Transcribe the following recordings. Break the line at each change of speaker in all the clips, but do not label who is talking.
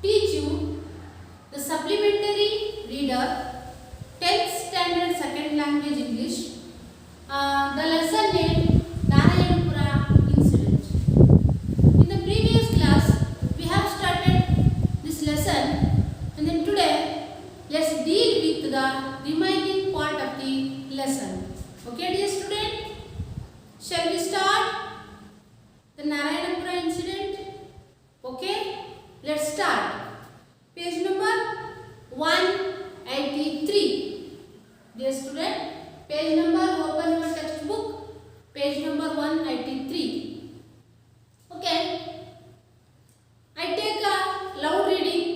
teach you the supplementary reader 10th standard second language English. The lesson name Narayanpura incident. In the previous class we have started this lesson, and then today let's deal with the remaining part of the lesson. Okay dear student, shall we start the Narayanpura incident? Okay, let's start. Page number 183. Dear student, page number, open your textbook, page number 183. Okay, I take a loud reading.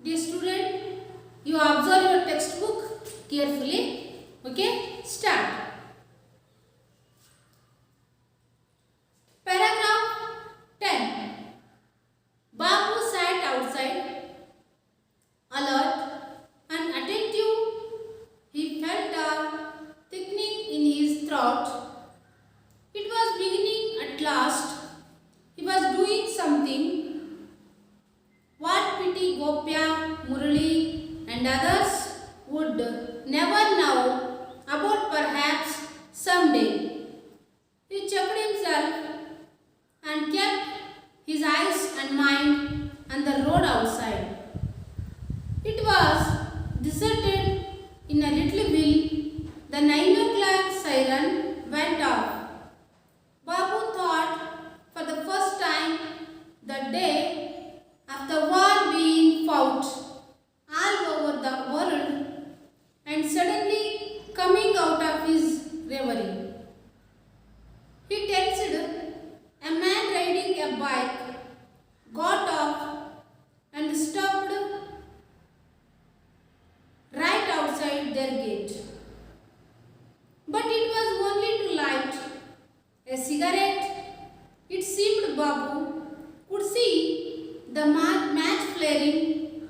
Dear student, you observe your textbook carefully. Okay, start. Paragraph 10. Babu sat outside, alert and attentive. He felt a thickening in his throat. It was beginning at last. He was doing something. What pity Gopya, Murali and others would never know about, perhaps someday. He chuckled himself and kept his eyes and mind on the road outside. It was deserted in a little will. The 9 o'clock siren went off. Babu thought for the first time that day of the war being fought all over the world, and suddenly coming out of his reverie. He tensed. A man riding a bike got off and stopped right outside their gate. But it was only to light a cigarette. It seemed Babu could see the match flaring,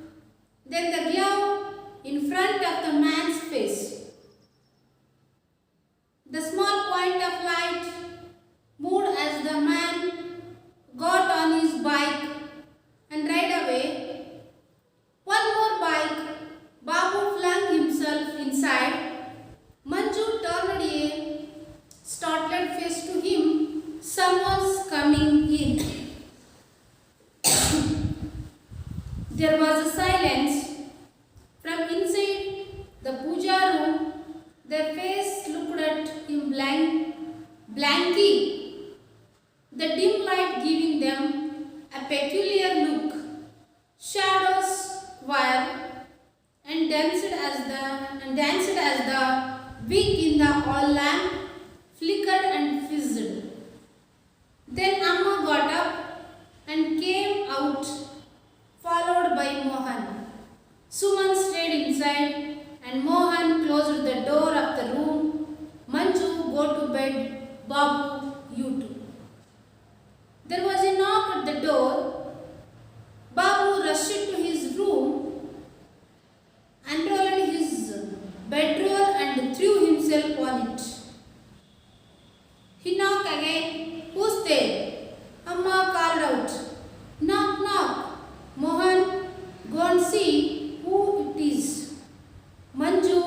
then the glove in front of the man's face. The small point of light moved as the man got on his bike and rode away. One more bike. Babu flung himself inside. Manju turned a startled face to him. Someone's coming in. There was a silence. From inside the puja room, their face looked at him blankly. The dim light giving them a peculiar look. Shadows were and danced as the wick in the oil lamp flickered and fizzed. Then Amma got up and came out, followed by Mohan. Suman stayed inside and Mohan closed the door of the room. Manju, go to bed. Babu, you too. There was a knock at the door. Babu rushed to his room, unrolled his bedroll and threw himself on it. He knocked again. Who's there? Amma called out. Knock, knock. Mohan, go and see who it is. Manju,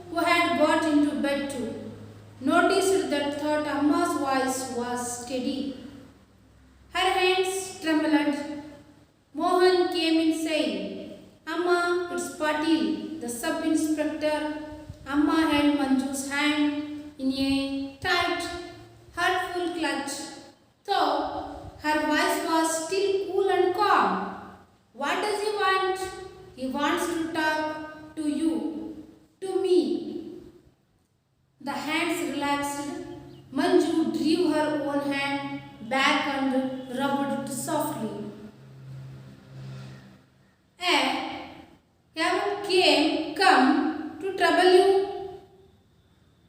who had got into bed too, noticed that thought Amma's voice was steady. Her hands trembled. Mohan came in saying, Amma, it's Patil, the sub-inspector. Amma held Manju's hand in a tight, hurtful clutch, though her voice was still cool and calm. What does he want? He wants to talk to you, to me. The hands relaxed. Manju drew her own hand back and rubbed it softly. Haven't come to trouble you?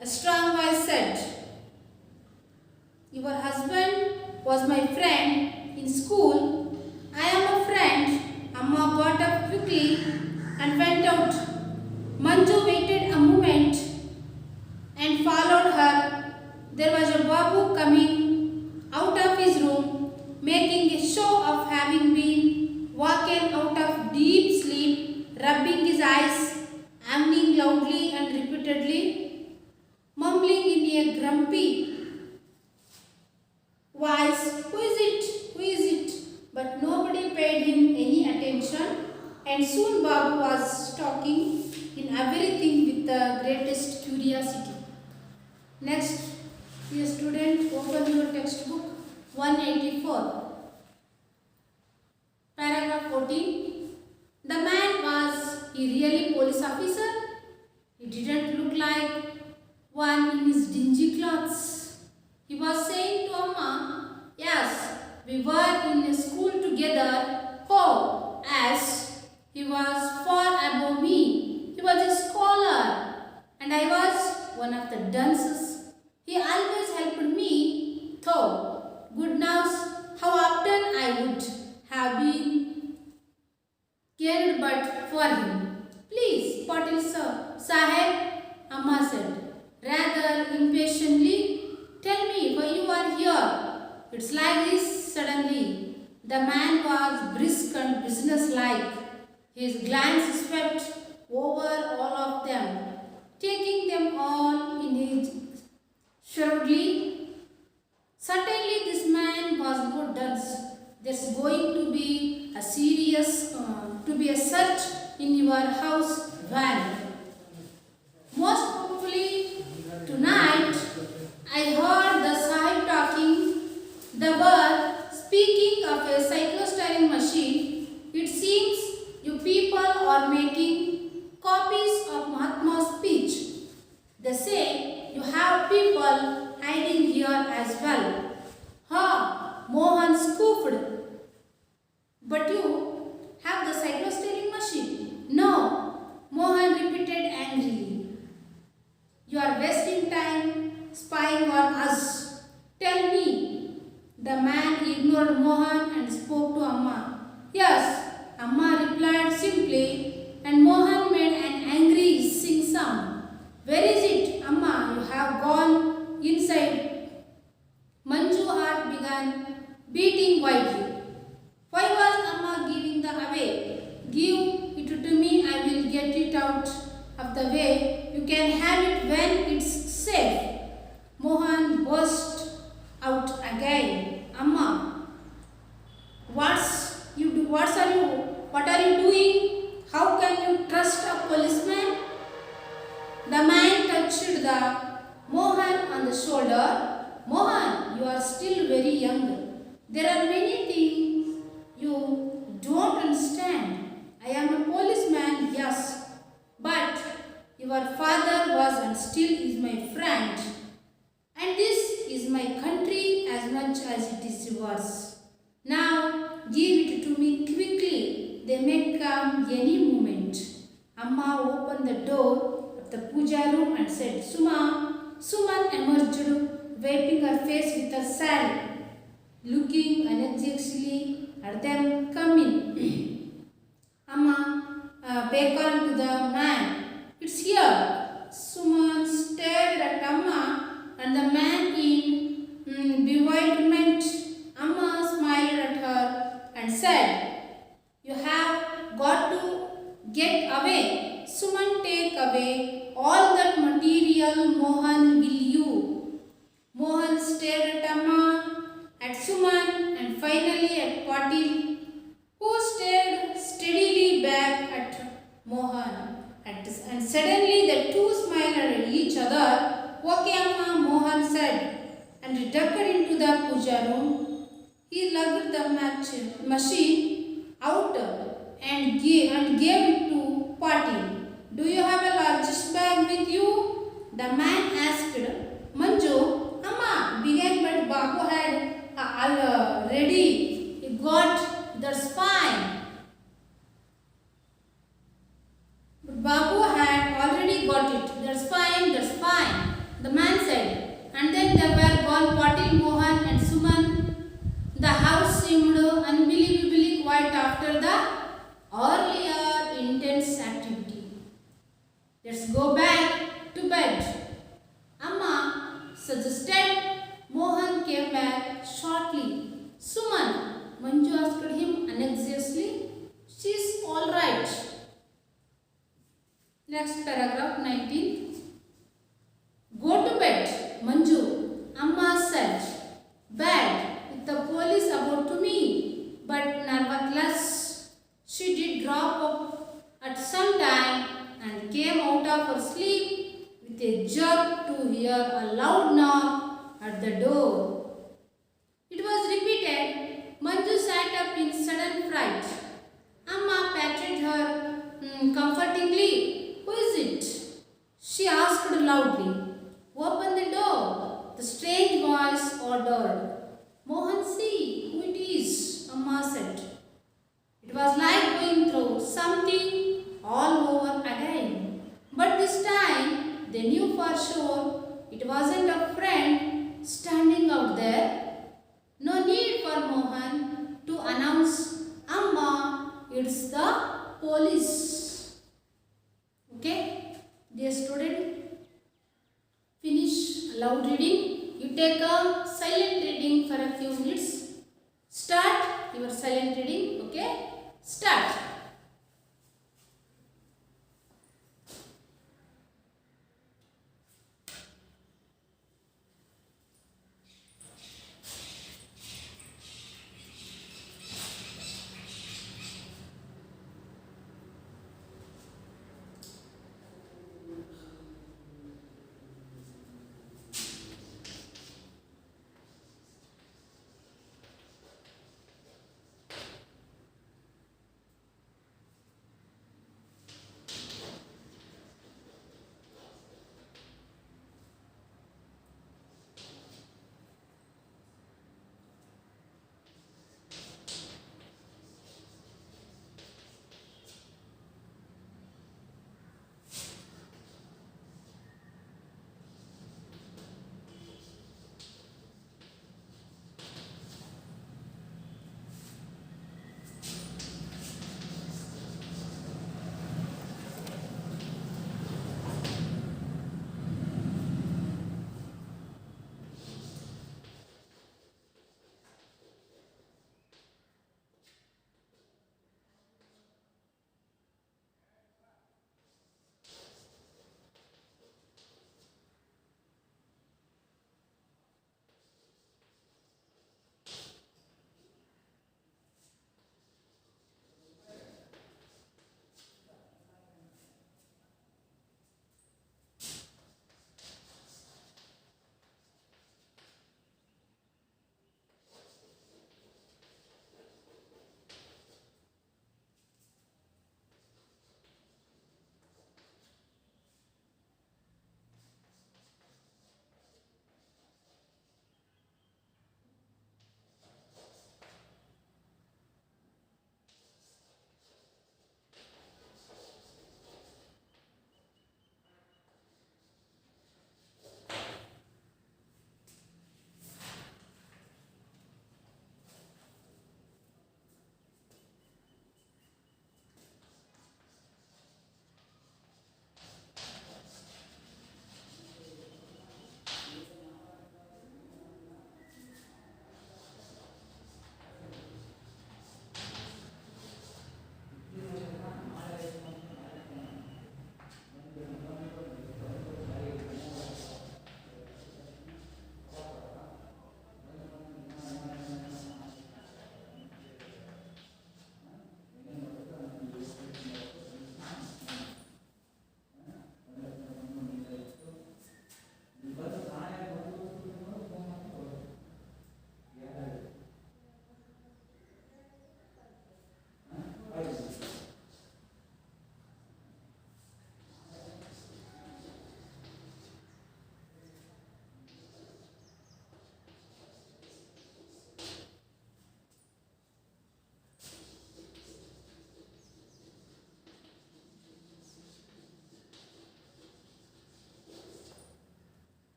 A strong voice said. Your husband was my friend in school. I am a friend. Amma got up quickly and soon Babu was talking in everything with the greatest curiosity. Next, dear student, open your textbook 184. Paragraph 14. The man was he really police officer? He didn't look like one in his dingy clothes. He was saying to Amma, yes, we were in a school together. Oh, as he was far above me. He was a scholar and I was one of the dunces. He always helped me, though. Good knows how often I would have been cared but for him. Please, Patil Sahib, Amma said, rather impatiently, tell me why you are here. It's like this suddenly. The man was brisk and businesslike. His glance swept over all of them, taking them all in his shrewdly. Certainly this man was no dunce. There's going to be a search in your house van. Most probably tonight I heard the Sahib talking. The word speaking of a cyclostyrene machine. It seems you people are making copies of Mahatma's speech. They say you have people hiding here as well. Ha! Mohan scoffed. But you have the cyclostyrene machine? No, Mohan repeated angrily. You are wasting time spying on us. Tell me. The man ignored Mohan and spoke to Amma. Yes, Amma replied simply, and Mohan made an angry hissing sound. Where is it, Amma? You have gone inside. Manju's heart began beating wildly. Why was Amma giving them away? Give it to me, I will get it out of the way. You can have it when it's safe. Mohan burst out again. Amma, what are you doing? How can you trust a policeman? The man touched the Mohan on the shoulder. Mohan, you are still very young. There are many things you don't understand. I am a policeman, yes, but your father was and still is my friend. And this is my country as much as it is yours. Now give it to me quickly. They may come any moment. Amma opened the door of the puja room and said, Suma. Suman emerged, wiping her face with her sari, looking anxiously at them come in. Amma beckoned to the man. It's here. Suman stared at Amma and the man in bewilderment. Amma smiled at her and said, you have got to get away. Suman, take away all that material. Mohan, will you? Mohan stared at Amma, at Suman and finally at Patil, who stared steadily back at Mohan. And suddenly the two smiled at each other. Okay, Amma, Mohan said, and he ducked into the puja room. He lugged the machine out and gave it to Patil. Do you have a largest bag with you? The man asked. Manju, Amma began, but Babu had already got the spine. But Babu had already got it. That's fine. The man said. And then they were gone, Patil, Mohan and Suman. The house seemed unbelievably quiet after the earlier intense activity. Let's go back to bed. Amma suggested. Mohan came back shortly. Suman, Manju asked him anxiously. She's all right. Next paragraph 19. Go to bed, Manju, Amma said. Bad, with the police about to me, but nevertheless, she did drop off her sleep with a jerk to hear a loud knock at the door. It was repeated. Manju sat up in sudden fright. Amma patted her comfortingly. Who is it? She asked loudly. Open the door. The strange voice ordered. Mohan, see who it is, Amma said. It was like going through something all over again. But this time they knew for sure it wasn't a friend standing out there. No need for Mohan to announce, Amma, it's the police. Okay? Dear student, finish loud reading. You take a silent reading for a few minutes. Start your silent reading. Okay? Start.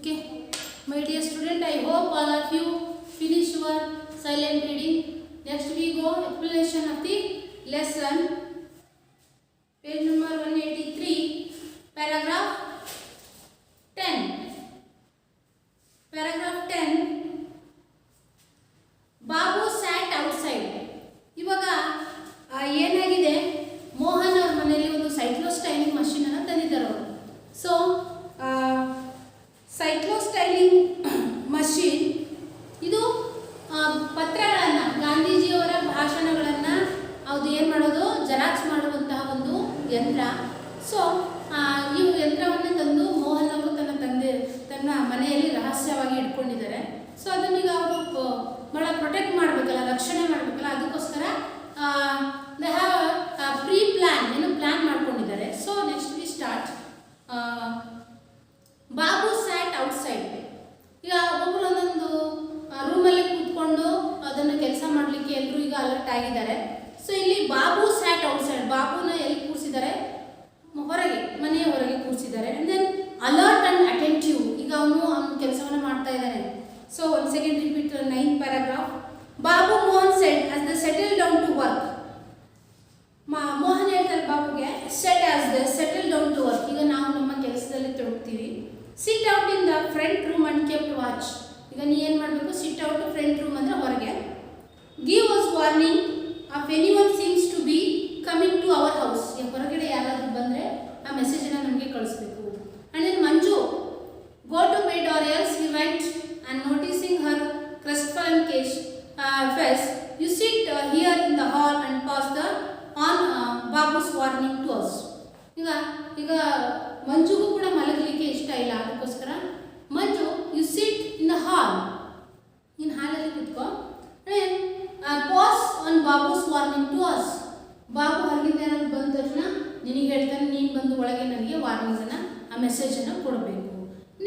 Okay, my dear student, I hope all of you finish your silent reading. Next we go explanation of the lesson. Page number 183, paragraph 10. Paragraph 10. Babu sat outside. ಇವಾಗ ಏನಾಗಿದೆ, ಮೋಹನ್ ಅವ್ರ ಮನೆಯಲ್ಲಿ ಒಂದು cyclostyling machine ಅನ್ನು ತಂದಿದ್ದಾರೆ ಅವರು. So cyclostyling machine ಇದು ಪತ್ರಗಳನ್ನು, ಗಾಂಧೀಜಿಯವರ ಭಾಷಣಗಳನ್ನು ಅದು ಏನು ಮಾಡೋದು, ಜೆರಾಕ್ಸ್ ಮಾಡುವಂತಹ ಒಂದು ಯಂತ್ರ. ಸೊ ಈ ಯಂತ್ರವನ್ನು ತಂದು ಮೋಹನ್ ಅವರು ತನ್ನ ಮನೆಯಲ್ಲಿ ರಹಸ್ಯವಾಗಿ ಇಟ್ಕೊಂಡಿದ್ದಾರೆ. ಸೊ ಅದನ್ನೀಗ ಅವರು ಭಾಳ ಪ್ರೊಟೆಕ್ಟ್ ಮಾಡಬೇಕಲ್ಲ, ರಕ್ಷಣೆ ಮಾಡಬೇಕಲ್ಲ, ಅದಕ್ಕೋಸ್ಕರ they have pre plan, plan ಮಾಡ್ಕೊಂಡಿದ್ದಾರೆ. So next we start. Babu sat outside. ಈಗ ಒಬ್ಬರು ಒಂದೊಂದು ರೂಮಲ್ಲಿ ಕೂತ್ಕೊಂಡು ಅದನ್ನು ಕೆಲಸ ಮಾಡಲಿಕ್ಕೆ ಎಲ್ಲರೂ ಈಗ ಅಲರ್ಟ್ ಆಗಿದ್ದಾರೆ. ಸೊ ಇಲ್ಲಿ ಬಾಬು ಸ್ಯಾಟ್ ಔಟ್ಸೈಡ್, ಬಾಬುನ ಎಲ್ಲಿ ಕೂರಿಸಿದ್ದಾರೆ, ಹೊರಗೆ, ಮನೆಯ ಹೊರಗೆ ಕೂರಿಸಿದ್ದಾರೆ. And then alert and attentive, ಈಗ ಅವನು ಕೆಲಸವನ್ನು ಮಾಡ್ತಾ ಇದ್ದಾನೆ. So one second repeat 9th paragraph. Babu Mohan said as the settle down to work. Mohan ಹೇಳ್ತಾರೆ ಬಾಬುಗೆ, set as the settle down to work, ಈಗ ನಾವು ನಮ್ಮ ಕೆಲಸದಲ್ಲಿ ತೊಡಗ್ತೀವಿ. Sit out in the front room and kept watch. ಈಗ ನೀ ಏನು ಮಾಡಬೇಕು, ಸಿಟ್ ಔಟ್ ಫ್ರಂಟ್ ರೂಮ್ ಅಂದರೆ ಹೊರಗೆ. Give us warning of any one seems to be coming to our house. ಈಗ ಹೊರಗಡೆ ಯಾರಾದರೂ ಬಂದರೆ ಆ ಮೆಸೇಜನ್ನು ನಮಗೆ ಕಳಿಸ್ಬೇಕು. And then Manju, go to bed or else he went and noticing her crestfallen face, you sit here in the hall and pass the on Babu's warning to us. ಈಗ ಮಂಜುಗೂ ಕೂಡ ಮಲಗಲಿಕ್ಕೆ ಇಷ್ಟ ಇಲ್ಲ, ಅದಕ್ಕೋಸ್ಕರ ಮಂಜು you sit in the hall, in ಹಾಲಲ್ಲಿ ಕೂತ್ಕೋ. Pass on Babu's warning to us. Babu ಹೊರಗಿಂದ ಏನಾದ್ರು ಬಂದ ತಕ್ಷಣ ನಿನಗೆ ಹೇಳ್ತಾನೆ, ನೀನು ಬಂದು ಒಳಗೆ ನನಗೆ ವಾರ್ನಿಂಗನ್ನು, ಆ ಮೆಸೇಜನ್ನು ಕೊಡಬೇಕು.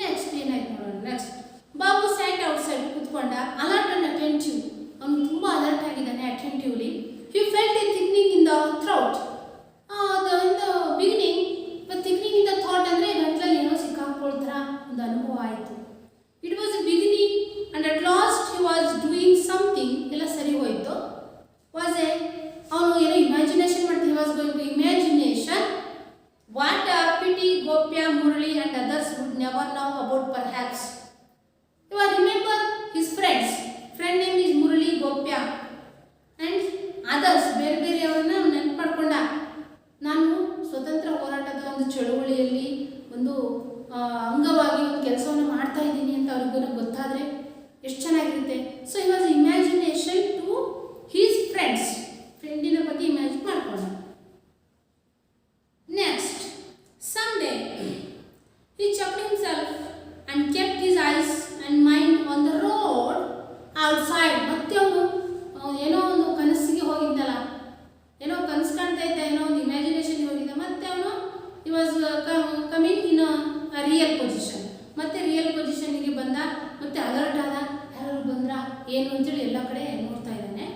ನೆಕ್ಸ್ಟ್ ಏನಾಯ್ತು ನೋಡೋಣ. ನೆಕ್ಸ್ಟ್ ಬಾಬು ಸ್ಯಾಟ್ ಔಟ್ಸೈಡ್, ಕೂತ್ಕೊಂಡ. ಅಲರ್ಟ್ ಅಂಡ್ ಅಟೆಂಟಿವ್, ಅವನು ತುಂಬ ಅಲರ್ಟ್ ಆಗಿದ್ದಾನೆ, attentively. He felt a thickening in the throat. In the beginning, thickening in the thought ಅಂದರೆ ಗಂಟಲಲ್ಲಿ ಏನೋ ಸಿಕ್ಕಾಕೊಳ್ತಾರ ಒಂದು ಅನುಭವ ಆಯಿತು. It was a beginning and at last he was doing something. ಎಲ್ಲ ಸರಿ ಹೋಯಿತು. ವಾಸ್ ಎ, ಅವನು ಏನೋ ಇಮ್ಯಾಜಿನೇಷನ್ ಮಾಡ್ತೀನಿ, he was going to imagination what pity ಗೋಪ್ಯ Murali and others would never now about perhaps. You remember his friends. Friend name is Murali, Gopya and others. ಬೇರೆ ಬೇರೆಯವರನ್ನ ನೆನಪು ಮಾಡ್ಕೊಂಡ. ನಾನು ಸ್ವತಂತ್ರ ಹೋರಾಟದ ಒಂದು ಚಳುವಳಿಯಲ್ಲಿ ಒಂದು ಅಂಗವಾಗಿ ಒಂದು ಕೆಲಸವನ್ನು ಮಾಡ್ತಾ ಇದ್ದೀನಿ ಅಂತ ಅವ್ರಿಗೂ ಗೊತ್ತಾದರೆ ಎಷ್ಟು ಚೆನ್ನಾಗಿರುತ್ತೆ. So he was imagination to his friends, ಫ್ರೆಂಡಿನ ಬಗ್ಗೆ ಇಮ್ಯಾಜಿನ್ ಮಾಡ್ಕೊಂಡ. Next, some day he chucked himself and kept his eyes and mind on the road outside. ಮತ್ತೆ ಅವನು ಏನೋ ಒಂದು ಕನಸಿಗೆ ಹೋಗಿದ್ದಲ್ಲ, ಏನೋ ಕನಸು ಕಾಣ್ತಾ ಇದ್ದ, ಏನೋ ಒಂದು ಇಮ್ಯಾಜಿನೇಷನ್ಗೆ ಹೋಗಿದ್ದ. ಮತ್ತೆ ಅವನು he was coming in a real position. ಮತ್ತೆ ರಿಯಲ್ ಪೊಸಿಷನ್ಗೆ ಬಂದ, ಮತ್ತೆ ಅಲರ್ಟ್ ಆದ. ಯಾರು ಬಂದ್ರ ಏನು ಅಂತೇಳಿ ಎಲ್ಲ ಕಡೆ ನೋಡ್ತಾ ಇದ್ದಾನೆ.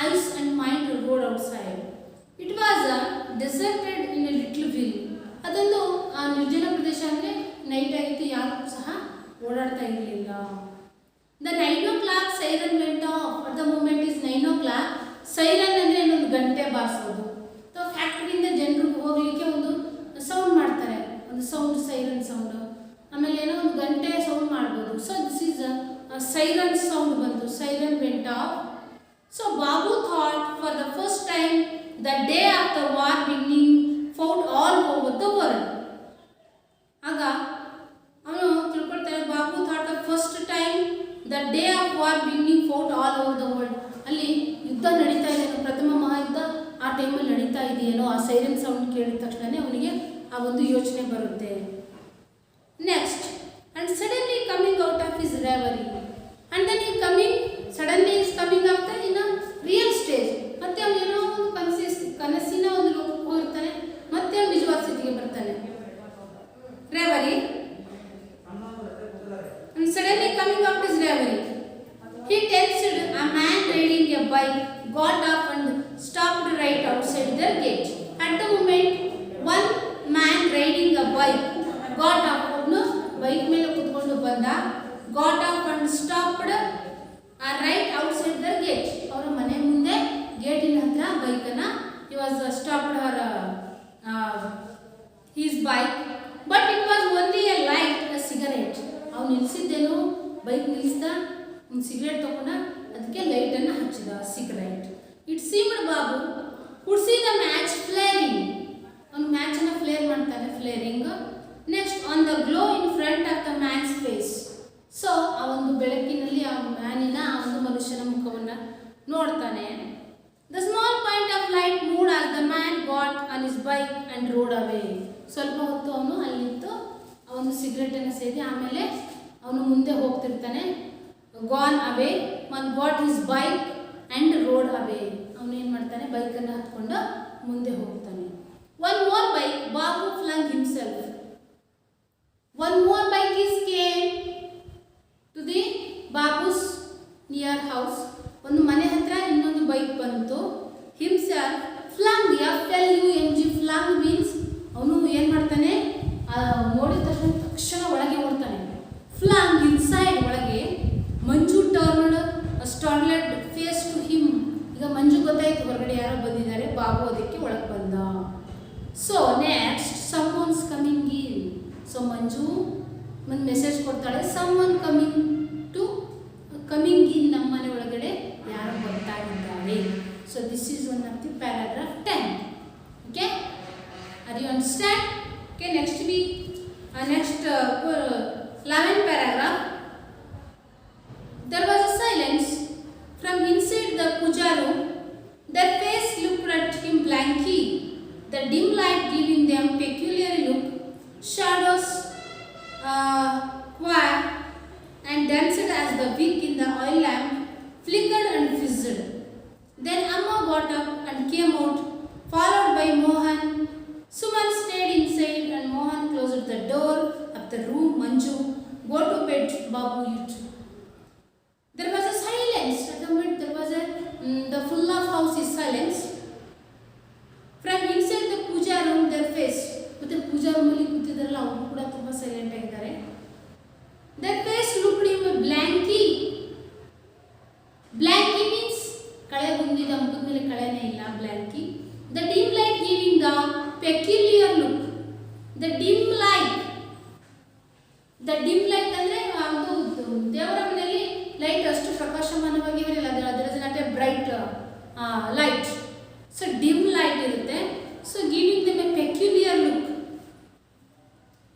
Ice and mind road outside. It was deserted in a little will. ಅದೊಂದು ನಿರ್ಜನ ಪ್ರದೇಶ, ಅಂದರೆ ನೈಟ್ ಆಗಿತ್ತು, ಯಾರು ಸಹ ಓಡಾಡ್ತಾ ಇರಲಿಲ್ಲ. The 9 o'clock siren went off. At the moment is 9 o'clock. Siren ಅಂದರೆ ಇನ್ನೊಂದು ಗಂಟೆ ಬಾರಿಸೋದು. ಸೊ ಫ್ಯಾಕ್ಟ್ರಿಯಿಂದ ಜನರು ಹೋಗಲಿಕ್ಕೆ ಒಂದು ಸೌಂಡ್ ಮಾಡ್ತಾರೆ, ಒಂದು ಸೌಂಡ್, ಸೈರನ್ ಸೌಂಡು. ಆಮೇಲೆ ಏನೋ ಒಂದು ಗಂಟೆ ಸೌಂಡ್ ಮಾಡ್ಬೋದು. So this is siren sound ಬಂತು, siren went off. So Babu thought for the first time the day of the war beginning found all over the world. ಆಗ ಅವನು ತಿಳ್ಕೊಳ್ತಾರೆ, Babu thought the first time the day of war beginning found all over the world. ಅಲ್ಲಿ ಯುದ್ಧ ನಡೀತಾ ಇದೆ, ಪ್ರಥಮ ಮಹಾಯುದ್ಧ ಆ ಟೈಮಲ್ಲಿ ನಡೀತಾ ಇದೆಯೇನೋ. ಆ ಸೈರನ್ ಸೌಂಡ್ ಕೇಳಿದ ತಕ್ಷಣ ಅವನಿಗೆ ಆ ಒಂದು ಯೋಚನೆ ಬರುತ್ತೆ. Next reverie. And then he coming, suddenly he is coming after in a real stage. ಮತ್ತೆ ಅವನು ಏನೋ ಒಂದು ಕನಸಿನ ಒಂದು ಲೋಕಕ್ಕೆ ಹೋಗ್ತಾನೆ, ಮತ್ತೆ ನಿಜವಾದ ಸ್ಥಿತಿಗೆ ಬರ್ತಾನೆ. Reverie. And suddenly coming out his reverie. He tells a man riding a bike got up and stopped right outside their gate. At the moment, one man riding a bike got up, bike ಮೇಲೆ ಕೂತ್ಕೊಂಡು ಬಂದ, got up and stopped right outside their gate. ಅವರ ಮನೆ ಮುಂದೆ ಗೇಟಿನ ಹತ್ರ ಬೈಕನ್ನ he was stopped her his bike, but it was only a light, a cigarette. ಅವನು ನಿಲ್ಲಿಸಿದ್ದೇನು, ಬೈಕ್ ನಿಲ್ಲಿಸಿದ, ಒಂದು ಸಿಗರೇಟ್ ತಗೊಂಡ, ಅದಕ್ಕೆ ಲೈಟನ್ನು ಹಚ್ಚಿದ, cigarette. It seemed Babu could see the match flaring. ಅವನು ಮ್ಯಾಚನ್ನು ಫ್ಲೇರ್ ಮಾಡ್ತಾನೆ, flaring. Next on the glow in front of the man's face. So ಆ ಒಂದು ಬೆಳಕಿನಲ್ಲಿ ಆ ಮ್ಯಾನಿನ ಆ ಒಂದು ಮನುಷ್ಯನ ಮುಖವನ್ನು ನೋಡ್ತಾನೆ. The small point of light moved as the man got on his bike and rode away. ಸ್ವಲ್ಪ ಹೊತ್ತು ಅವನು ಅಲ್ಲಿತ್ತು, ಆ ಒಂದು ಸಿಗರೇಟನ್ನು ಸೇದಿ ಆಮೇಲೆ ಅವನು ಮುಂದೆ ಹೋಗ್ತಿರ್ತಾನೆ. Gone away, one got his bike and rode away. ಅವನು ಏನು ಮಾಡ್ತಾನೆ, ಬೈಕನ್ನು ಹತ್ಕೊಂಡು ಮುಂದೆ ಹೋಗ್ತಾನೆ. One more bike Babu flung himself. One more bike is came to the Babu's near house. ಒಂದು ಮನೆ ಹತ್ರ ಇನ್ನೊಂದು ಬೈಕ್ ಬಂತು. Himself flung, FLUNG, flung means ಅವನು ಏನು ಮಾಡ್ತಾನೆ, ನೋಡಿದ ತಕ್ಷಣ ಒಳಗೆ ಓಡ್ತಾನೆ. ಫ್ಲಂಗ್ ಇನ್ಸೈಡ್, ಒಳಗೆ. ಮಂಜು ಟರ್ನ್ಡ್ ಸ್ಟಾರ್ಲೆಡ್ ಫೇಸ್ ಟು ಹಿಮ್. ಈಗ ಮಂಜು ಗೊತ್ತಾಯ್ತು ಹೊರಗಡೆ ಯಾರೋ ಬಂದಿದ್ದಾರೆ, ಬಾಬು ಅದಕ್ಕೆ ಒಳಗೆ ಬಂದ. So next someone's coming in. So Manju ಒಂದು ಮೆಸೇಜ್ ಕೊಡ್ತಾಳೆ, ಸಮ್ ಒನ್ ಕಮಿಂಗ್ ಇನ್, ನಮ್ಮನೆ ಒಳಗಡೆ ಯಾರೋ ಬರ್ತಾ ಇದ್ದಾರೆ. So this is one of the paragraph 10. Okay, are you understand? Okay, next 11th paragraph. There was a silence from inside the puja room. Their face looked at him blankly, the dim light giving them peculiar look. Shadows quacked and danced as the wick in the oil lamp flickered and fizzed. Then Amma got up and came out, followed by Mohan. Suman stayed inside and Mohan closed the door of the room. Manju, go to bed, Babu, you too. There was a silence. At the moment, there was the full of house is silence. From inside the puja room, their face. ಮತ್ತೆ ಪೂಜಾ ರೂಮಲ್ಲಿ ಕೂತಿದ್ದಾರಲ್ಲ, ಅವರು ಕೂಡ ತುಂಬ silent ಆಗಿದ್ದಾರೆ. Their face looked him blanky. Blanky means ಕಳೆ ಬಂದಿದ ಮುಖದ ಮೇಲೆ ಕಳೆನೇ ಇಲ್ಲ, blanky. The dim light giving the peculiar look. The dim light ಅಂದರೆ ಒಂದು ದೇವರ ಮನೆಯಲ್ಲಿ ಲೈಟ್ ಅಷ್ಟು ಪ್ರಕಾಶಮಾನವಾಗಿ ಇರಲಿಲ್ಲ, ಅದರ not a bright light. So dim light ಇರುತ್ತೆ. So giving them a peculiar look,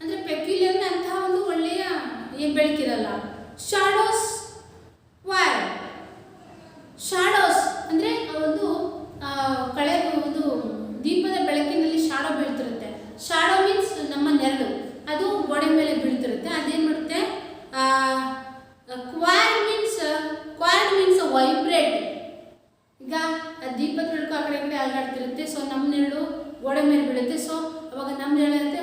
ಅಂದರೆ ಪೆಕ್ಯುಲಿಯರ್ ಅಂತಹ ಒಂದು ಒಳ್ಳೆಯ ಏನು ಬೆಳಕಿರಲ್ಲ. ಶಾಡೋಸ್ ವೈರ್, ಶಾಡೋಸ್ ಅಂದರೆ ಒಂದು ಕಳೆ ಒಂದು ದೀಪದ ಬೆಳಕಿನಲ್ಲಿ ಶಾಡೋ ಬೀಳ್ತಿರುತ್ತೆ. ಶಾಡೋ ಮೀನ್ಸ್ ನಮ್ಮ ನೆರಳು, ಅದು ಗೋಡೆ ಮೇಲೆ ಬೀಳ್ತಿರುತ್ತೆ. ಅದೇನು ಮಾಡುತ್ತೆ, ಕ್ವಾಡ್ ಮೀನ್ಸ್ ವೈಬ್ರೇಟ್. ಈಗ ದೀಪದ ಬೆಳಕು ಆ ಕಡೆ ಕಡೆ ಅಲ್ಲಾಡ್ತಿರುತ್ತೆ. ಸೊ ನಮ್ಮ ನೆರಳು ಗೋಡೆ ಮೇಲೆ ಬೀಳುತ್ತೆ. ಸೊ ಅವಾಗ ನಮ್ಮ ನೆರಳು ಇರುತ್ತೆ.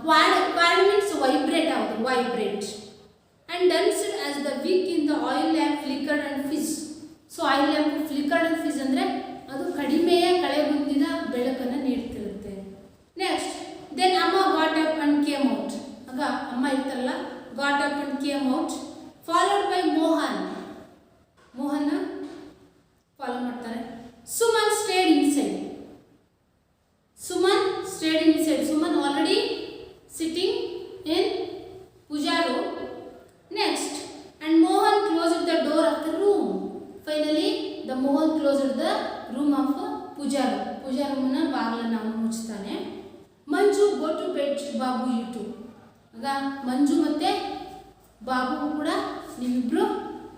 ಕ್ವಾಡ್ ಮೀನ್ಸ್ ವೈಬ್ರೇಟ್ ಆಗೋದು, vibrate. And danced as the wick in the oil lamp flickered and fizz. So oil lamp flickered and fizz ಅಂದರೆ ಅದು ಕಡಿಮೆಯ ಕಳೆ ಬಂದಿದ ಬೆಳಕನ್ನು ನೀಡ್ತಿರುತ್ತೆ. Next then Amma got up and came out. ಆಗ ಅಮ್ಮ ಇರ್ತಾರಲ್ಲ, got up and came out, followed by Mohan. Mohan follow ಮಾಡ್ತಾರೆ. Suman stayed inside. Suman stayed inside. Suman already sitting in puja room. Next, and Mohan closed the door of the room. Finally, the Mohan closed the room of puja room. Puja room na ಬಾಗಿಲನ್ನು ಅವನು ಮುಚ್ಚುತ್ತಾನೆ. ಮಂಜು go to bed, Babu you too. ಆಗ ಮಂಜು ಮತ್ತೆ ಬಾಬು ಕೂಡ ನೀವಿಬ್ರು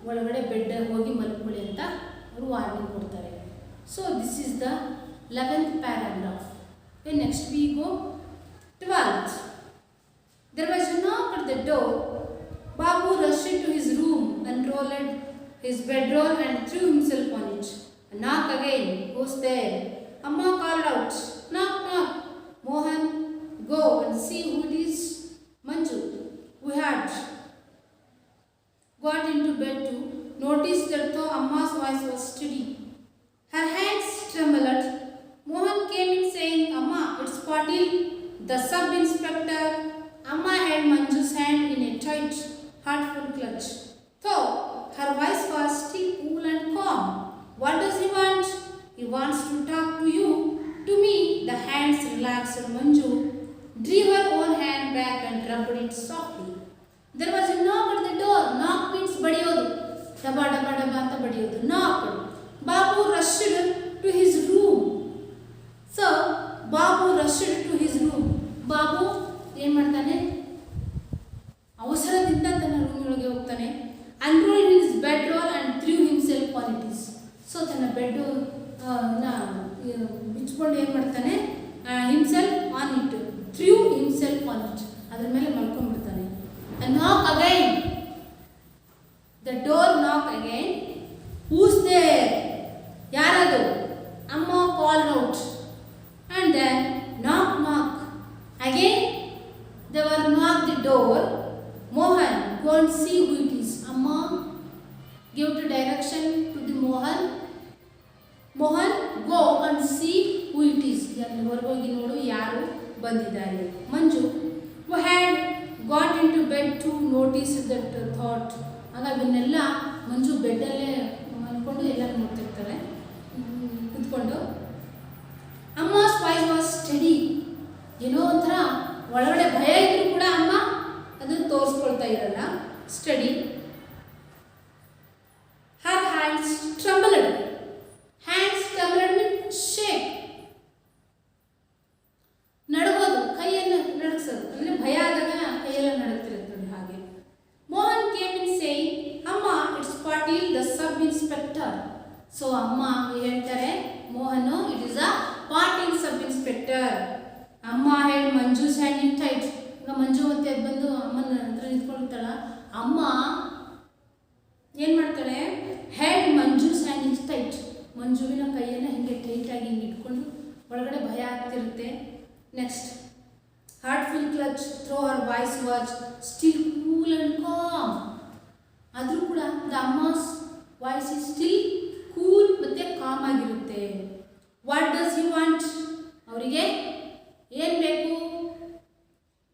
ಒಳಗಡೆ bed ಹೋಗಿ ಮಲ್ಕೊಳ್ಳಿ ಅಂತ ಅವರು ವಾರ್ನಿಂಗ್ ಕೊಡ್ತಾರೆ. So this is the 11th paragraph. Okay, next we go 12th. There was a knock at the door. Babu rushed to his unfolded his bedroll and threw himself on it. Knock again. Who's there? Amma called out. Knock, knock. Mohan, go and see who it is. Manju, who had got into bed to notice that though Amma's voice was steady, her hands trembled. Mohan came in saying, Amma, it's Patil, the sub-inspector. Amma held Manju's hand in a tight, heartful clutch. Though her voice was still cool and calm. What does he want? He wants to talk to you. To me, the hands relaxed. Manju drew her own hand back and rubbed it softly. There was a knock at the door. Knock means badiyodu. Daba daba daba anta badiyodu. Knock. Babu rushed to his room. So, Babu rushed to his room. Babu ಏನು ಮಾಡ್ತಾನೆ, ಅವಸರದಿಂದ ತನ್ನ ರೂಮಿನೊಳಗೆ ಹೋಗ್ತಾನೆ. Unrolled his bedroll and threw himself on it. So ತನ್ನ bed ಬಿಚ್ಕೊಂಡು ಏನು ಮಾಡ್ತಾನೆ, himself on it, threw himself on it, ಅದ್ರ ಮೇಲೆ ಮಲ್ಕೊಂಡ್ಬಿಡ್ತಾನೆ. And knock again. The door knock again. Who's there? ಯಾರದು? Amma called out. And then knock knock. Again they were knock the door. Mohan, go and see who it is. Amma gave the direction to the Mohan. Mohan, go and see who it is. ಹೊರಗೋಗಿ ನೋಡು ಯಾರು ಬಂದಿದ್ದಾರೆ. ಮಂಜು, who had got into bed to notice that thought. ಆಗ ಇವನ್ನೆಲ್ಲ ಮಂಜು ಬೆಡ್ಡಲ್ಲೇ ಮಲ್ಕೊಂಡು ಎಲ್ಲ ನೋಡ್ತಿರ್ತಾರೆ ಕುತ್ಕೊಂಡು. Amma's voice was steady. ಏನೋ ಒಂಥರ ಒಳಗಡೆ ಭಯ ಇದ್ರೂ ಕೂಡ ಅಮ್ಮ ಅದನ್ನು ತೋರಿಸ್ಕೊಳ್ತಾ ಇರಲ್ಲ. Study. Her hands trembled. Hands trembled means shake. ನಡುಗೋದು, ಕೈಯನ್ನು ನಡುಗಿಸೋದು, ಅಂದರೆ ಭಯ ಆದಾಗ ಕೈಯೆಲ್ಲ ನಡುಗ್ತಿರುತ್ತೆ ನೋಡಿ ಹಾಗೆ. Mohan came in saying, Amma, it's Patil, the sub-inspector. So ಅಮ್ಮ ಹೇಳ್ತಾರೆ Mohan, it is a Patil sub inspector. ಅಮ್ಮ ಹೇಳಿ ಮಂಜುಸ್ ಹ್ಯಾಂಡ್ ಇನ್ ಟೈಟ್. ಈಗ ಮಂಜು ಮತ್ತೆ ಬಂದು ಅಮ್ಮನ ಹತ್ರ ನಿಂತ್ಕೊಂಡಿರ್ತಾಳ. ಅಮ್ಮ ಏನು ಮಾಡ್ತಾಳೆ, held Manju's hand in tight. ಮಂಜುವಿನ ಕೈಯನ್ನು ಹಿಂಗೆ ಟೈಟಾಗಿ ಹಿಂಗೆ ಇಟ್ಕೊಂಡು ಒಳಗಡೆ ಭಯ ಆಗ್ತಿರುತ್ತೆ. Next, heartful clutch through her voice was still cool and calm. ಆದರೂ ಕೂಡ the Amma's voice is still cool ಮತ್ತು ಕಾಮ್ ಆಗಿರುತ್ತೆ. What does you want? ಅವರಿಗೆ ಏನು ಬೇಕು?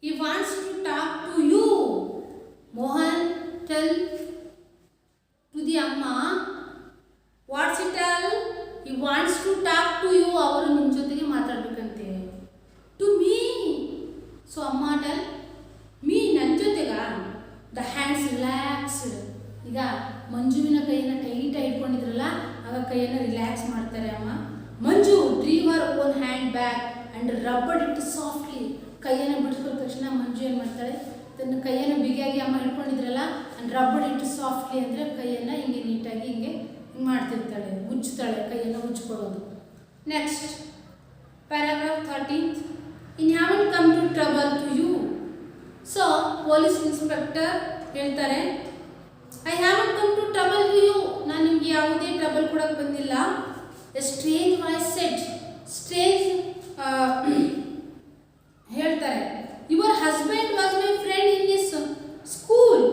He wants to talk to you. Mohan tell to the Amma. What's it tell? He wants to talk to you. ಅವರು ನಿಮ್ಮ ಜೊತೆಗೆ ಮಾತಾಡಬೇಕಂತೆ. To me. So Amma tell me, ನನ್ನ ಜೊತೆಗ. The hands relaxed. ಈಗ ಮಂಜುವಿನ ಕೈಯನ್ನು ಟೈಟಾಗಿ ಇಟ್ಕೊಂಡಿದ್ರಲ್ಲ, ಆಗ ಕೈಯನ್ನು ರಿಲ್ಯಾಕ್ಸ್ ಮಾಡ್ತಾರೆ ಅಮ್ಮ. Manju drew her own hand back and rubbed it softly. ಕೈಯನ್ನು ಬಿಡಿಸ್ಕೊಂಡ ತಕ್ಷಣ ಮಂಜು ಏನು ಮಾಡ್ತಾಳೆ, ತನ್ನ ಕೈಯನ್ನು ಬಿಗಿಯಾಗಿ ಅಮ್ಮ ಹಿಡ್ಕೊಂಡಿದ್ರಲ್ಲ, ಆ್ಯಂಡ್ ರಬ್ಬಡ್ ಇಟ್ ಸಾಫ್ಟ್ಲಿ ಅಂದರೆ ಕೈಯನ್ನು ಹಿಂಗೆ ನೀಟಾಗಿ ಹಿಂಗೆ ಮಾಡ್ತಿರ್ತಾಳೆ, ಉಜ್ತಾಳೆ, ಕೈಯನ್ನು ಉಜ್ಕೊಡೋದು. Next paragraph 13th. In haven't come to trouble to you. So police inspector ಹೇಳ್ತಾರೆ, I haven't come to trouble to you. ನಾನು ನಿಮಗೆ ಯಾವುದೇ ಟ್ರಬಲ್ ಕೊಡೋಕ್ಕೆ ಬಂದಿಲ್ಲ. A strange voice said. Strange ಹೇಳ್ತಾರೆ, your husband was my friend in this school.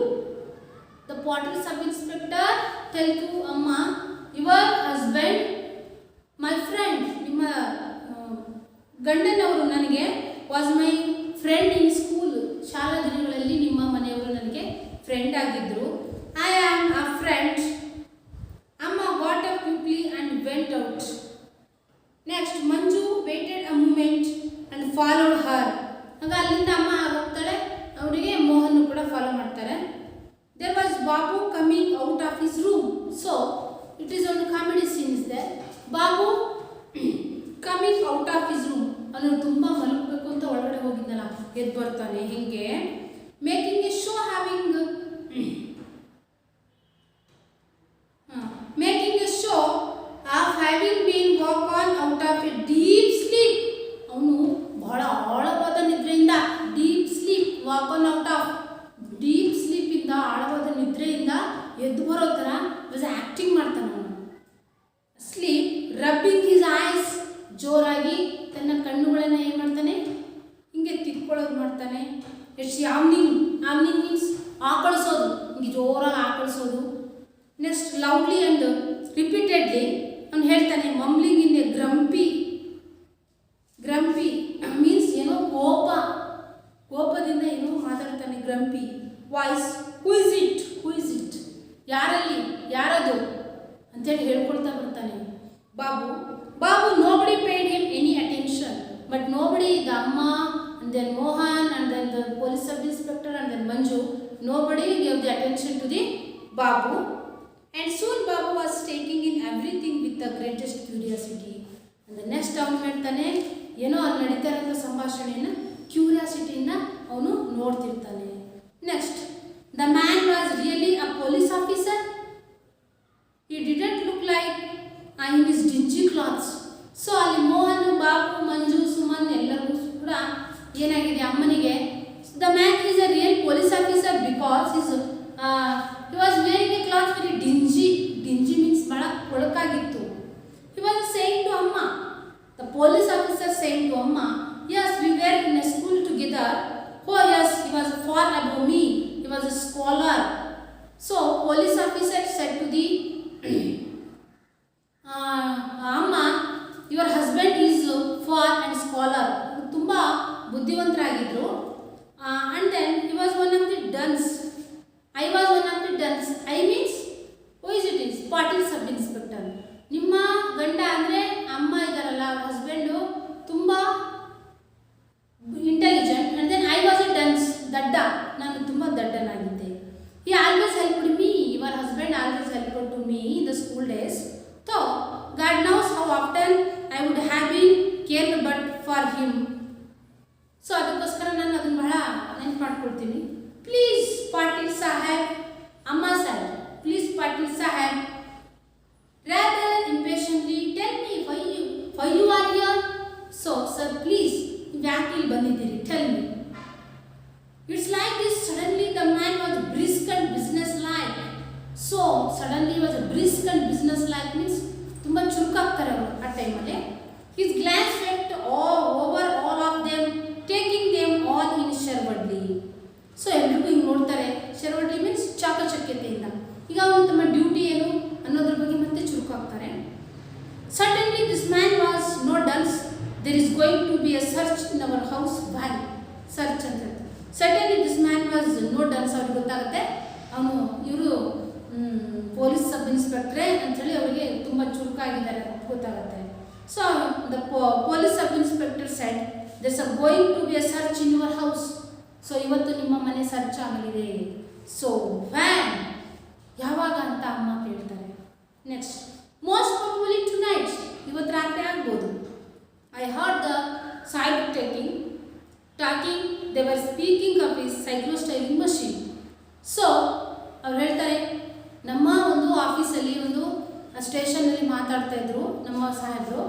The Patil sub inspector tell to Amma, your husband my friend, ನಿಮ್ಮ ಗಂಡನವರು ನನಗೆ was my friend in school. ಶಾಲಾ ದಿನಗಳಲ್ಲಿ ನಿಮ್ಮ ಮನೆಯವರು ನನಗೆ ಫ್ರೆಂಡ್ ಆಗಿದ್ದರು. I am a friend. Amma got up quickly and went out. Next, Manju waited a moment and followed her. ಆಗ ಅಲ್ಲಿಂದ ಅಮ್ಮ ಹೋಗ್ತಾಳೆ, ಅವರಿಗೆ ಮೋಹನ್ ಕೂಡ ಫಾಲೋ ಮಾಡ್ತಾರೆ. There was Babu coming out of his room. So it is ಒಂದು comedy scene is there. Babu coming out of his room. ಅವನು ತುಂಬ ಮಲಗಬೇಕು ಅಂತ ಒಳಗಡೆ ಹೋಗಿದ್ದಲ್ಲ, ಎದ್ದು ಬರ್ತಾನೆ ಹೀಗೆ. Making a show having making a show of having been walk on out of a deep sleep. ಅವನು ಬಹಳ ಆಳವಾದ ನಿದ್ರೆಯಿಂದ, deep sleep, walk on out of deep ಸ್ಲೀಪಿಂದ, ಆಳವಾದ ನಿದ್ರೆಯಿಂದ ಎದ್ದು ಬರೋ ಥರ ವಾಸ್ ಆ್ಯಕ್ಟಿಂಗ್ ಮಾಡ್ತಾನೆ ಅವನು. ಸ್ಲೀಪ್ ರಬ್ಬಿಂಗ್ ಹಿಸ್ ಐಸ್, ಜೋರಾಗಿ ತನ್ನ ಕಣ್ಣುಗಳನ್ನು ಏನು ಮಾಡ್ತಾನೆ, ಹಿಂಗೆ ತಿಕ್ಕೊಳ್ಳೋದು ಮಾಡ್ತಾನೆ. ಎಷ್ಟು ಯಾವ್ನಿಂಗ್ ಮೀನ್ಸ್ ಆಕಳಿಸೋದು, ಹಿಂಗೆ ಜೋರಾಗಿ ಆಕಳಿಸೋದು. ನೆಕ್ಸ್ಟ್ ಲೌಡ್ಲಿ ಆ್ಯಂಡ್ ರಿಪೀಟೆಡ್ಲಿ ಅವ್ನು ಹೇಳ್ತಾನೆ, ಮಂಬ್ಲಿಂಗ್ ಇನ್ ಎ ಗ್ರಂಪಿ ಮೀನ್ಸ್ ಏನೋ ಕೋಪದಿಂದ ಏನೋ ಮಾತಾಡ್ತಾನೆ. ಗ್ರಂಪಿ ವಾಯ್ಸ್, ಹೂ ಇಸ್ ಇಟ್, ಯಾರದು ಅಂತೇಳಿ ಹೇಳ್ಕೊಳ್ತಾ ಬರ್ತಾನೆ. Babu nobody paid him any attention, but nobody, the ಅಮ್ಮ and then Mohan and then the police sub-inspector and then Manju, nobody gave the attention to the Babu, and soon Babu was taking in everything with the greatest curiosity. And the next ಅವನು ಹೇಳ್ತಾನೆ, ಏನೋ ಅಲ್ಲಿ ನಡೀತಾ ಇರೋ ಸಂಭಾಷಣೆಯನ್ನು ಕ್ಯೂರಿಯಾಸಿಟಿಯಿಂದ ಅವನು ನೋಡ್ತಿರ್ತಾನೆ. Next, the man was really a police officer. He didn't look like in his dingy clothes. So ಅಲ್ಲಿ ಮೋಹನ್, ಬಾಬು, ಮಂಜು, ಸುಮನ್ ಎಲ್ಲರಿಗೂ ಕೂಡ ಏನಾಗಿದೆ ಅಮ್ಮನಿಗೆ, the man is a real police officer because he was wearing a cloth very dingy means ಬಹಳ ಕೊಳಕಾಗಿತ್ತು. He was saying to ಅಮ್ಮ, the police officer saying to ಅಮ್ಮ, yes, we were in a school together. Oh yes, he was far above me, he was a scholar. So police officer said to the ಅಮ್ಮ, your husband is far and scholar, ತುಂಬ ಬುದ್ಧಿವಂತರಾಗಿದ್ದರು. And then he was one of the duns. I was one of the duns. I means who is it is Patil sub inspector. ನಿಮ್ಮ ಗಂಡ ಅಂದರೆ ಅಮ್ಮ ಇದ್ದಾರಲ್ಲ, husband ತುಂಬ intelligent. And then I was a dunce, ದಡ್ಡ, ನಾನು ತುಂಬ ದಡ್ಡನಾಗಿದ್ದೆ. He always helped me, your husband always helped to me in the school days. So God knows how often I would have been cared but for him. So ಅದಕ್ಕೋಸ್ಕರ ನಾನು ಅದನ್ನು ಬಹಳ ನೆನ್ಪು ಮಾಡ್ಕೊಳ್ತೀನಿ. ಪ್ಲೀಸ್ ಪಾಟೀಲ್ ಸಾಹೇಬ್, ಅಮ್ಮ sir, please Patil Saheb, rather impatiently tell me why you are here. So sir, please, ಯಾಕೆ ಇಲ್ಲಿ ಬಂದಿದ್ದೀರಿ, tell me. It's like this, suddenly the man was brisk and businesslike. So suddenly was a brisk and businesslike means ತುಂಬ ಚುರುಕಾಗ್ತಾರೆ ಅವರು ಆ ಟೈಮಲ್ಲಿ. His glance went over all of them, taking them all in shrewdly. So ಎಲ್ರಿಗೂ ಹಿಂಗೆ ನೋಡ್ತಾರೆ. Shrewdly means ಚಾಕಚಕ್ಯತೆಯಿಂದ. ಈಗ ಅವನು ತಮ್ಮ ಡ್ಯೂಟಿ ಏನು ಅನ್ನೋದ್ರ ಬಗ್ಗೆ ಮತ್ತೆ ಚುರುಕಾಗ್ತಾರೆ. Suddenly this man was no dunce, there is going to be a search in our house. Why search ಅಂತ suddenly this man was no dunce. ಅವ್ರಿಗೆ ಗೊತ್ತಾಗುತ್ತೆ ಅವನು ಇವರು ಪೊಲೀಸ್ ಸಬ್ ಇನ್ಸ್ಪೆಕ್ಟ್ರೇ ಅಂಥೇಳಿ ಅವರಿಗೆ ತುಂಬ ಚುರುಕಾಗಿದ್ದಾರೆ ಗೊತ್ತಾಗುತ್ತೆ. So the police sub inspector said, there's a going to be a search in your house. So ಇವತ್ತು ನಿಮ್ಮ ಮನೆ ಸರ್ಚ್ ಆಗಲಿದೆ. ಸೊ ವ್ಯಾನ್, ಯಾವಾಗ ಅಂತ ಅಮ್ಮ ಕೇಳ್ತಾರೆ. ನೆಕ್ಸ್ಟ್, ಮೋಸ್ಟ್ ಪ್ರಾಬಬ್ಲಿ ಟುನೈಟ್, ಇವತ್ತು ರಾತ್ರಿ ಆಗ್ಬೋದು. I heard the side talking, they were speaking of is cyclostyling machine. So ಅವ್ರು ಹೇಳ್ತಾರೆ, ನಮ್ಮ ಒಂದು ಆಫೀಸಲ್ಲಿ ಒಂದು ಸ್ಟೇಷನಲ್ಲಿ ಮಾತಾಡ್ತಾ ಇದ್ರು ನಮ್ಮ ಸಾಹೇಬರು